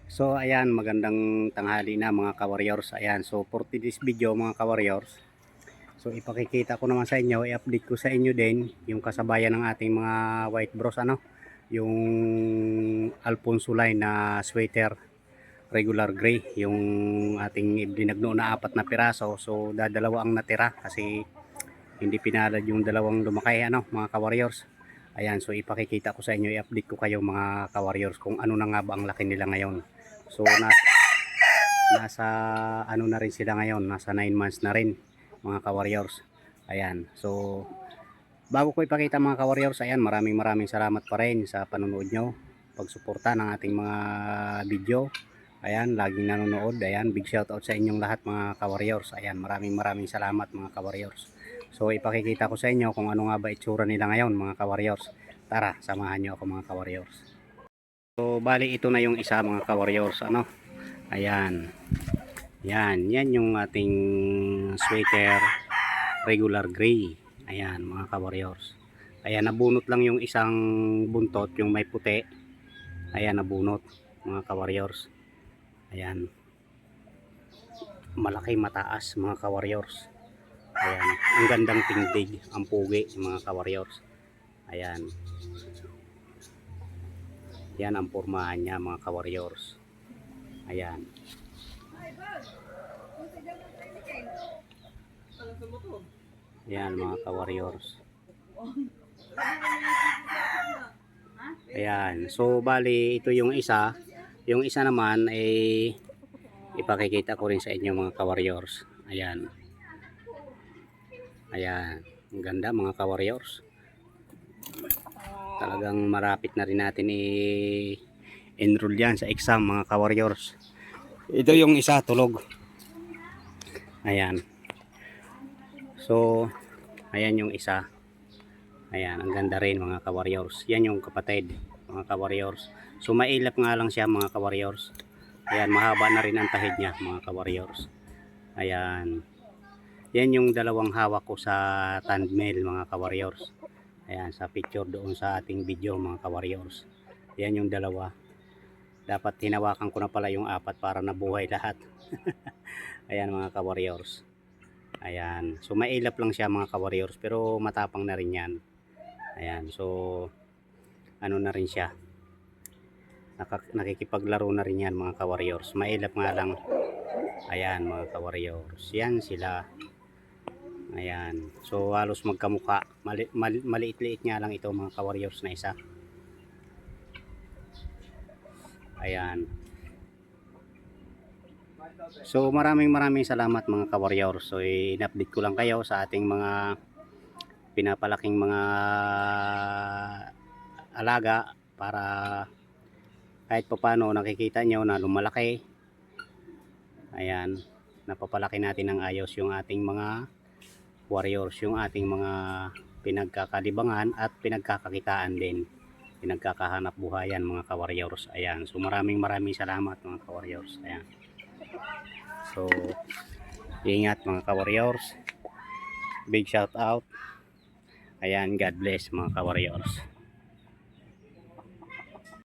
So ayan, magandang tanghali na mga ka-warriors. Ayan, so for today's video mga ka-warriors, so ipakikita ko naman sa inyo, i-update ko sa inyo din yung kasabayan ng ating mga white bros, yung Alfonso line na sweater regular gray, yung ating ibinagno na 4 na piraso. So dadalawa ang natira kasi hindi pinalad yung dalawang lumakay mga ka-warriors. Ayan, so ipakikita ko sa inyo, i-update ko kayo mga ka-warriors kung ano na nga ba ang laki nila ngayon. So nasa ano na rin sila ngayon, nasa 9 months na rin mga ka-warriors. Ayan, so bago ko ipakita mga ka-warriors, ayan, maraming salamat pa rin sa panonood nyo, pagsuporta ng ating mga video. Ayan, laging nanonood. Ayan, big shout out sa inyong lahat mga ka-warriors. Ayan, maraming salamat mga ka-warriors. So ipakikita ko sa inyo kung ano nga ba itsura nila ngayon mga ka-warriors. Tara, samahan nyo ako mga ka-warriors. So bali ito na yung isa mga ka-warriors, ayan. Yan yung ating sweater regular gray. Ayan mga ka-warriors. Ayan, nabunot lang yung isang buntot, yung may puti. Ayan, nabunot mga ka-warriors. Ayan. Malaki, mataas mga ka-warriors. Ayan, ang gandang tingdig, ang pugi mga ka-warriors. Ayan. Yan ang pormahan niya mga ka-warriors. Ayan. Ayan mga ka-warriors. Ayan. So bali ito yung isa. Yung isa naman ay ipakikita ko rin sa inyo mga ka-warriors. Ayan. Ayan. Ang ganda mga ka-warriors. Talagang marapit na rin natin i-enroll yan sa exam mga ka-warriors. Ito yung isa, tulog. Ayan. So ayan yung isa. Ayan, ang ganda rin mga ka-warriors. Yan yung kapatid mga ka-warriors. So mailap nga lang siya mga ka-warriors. Ayan, mahaba na rin ang tahid niya mga ka-warriors. Ayan. Yan yung dalawang hawak ko sa thumbnail mga ka-warriors. Ayan, sa picture doon sa ating video mga ka-warriors. Yan yung dalawa. Dapat hinawakan ko na pala yung 4 para nabuhay lahat. Ayan mga ka-warriors. Ayan. So mailap lang siya mga ka-warriors pero matapang na rin yan. Ayan. So ano na rin siya. Nakikipaglaro na rin yan mga ka-warriors. Mailap nga lang. Ayan mga ka-warriors. Yan sila. Ayan. So halos magkamukha. Maliit-liit nga lang ito mga ka-warriors na isa. Ayan. So maraming salamat mga ka-warriors. So in-update ko lang kayo sa ating mga pinapalaking mga alaga para kahit paano nakikita nyo na lumalaki. Ayan, napapalaki natin ng ayos yung ating mga warriors, yung ating mga pinagkakalibangan at pinagkakakitaan din, pinagkakahanap buhayan mga ka-warriors. Ayan, so maraming salamat mga ka-warriors. Ayan, so ingat mga ka-warriors, big shout out. Ayan, God bless mga ka-warriors.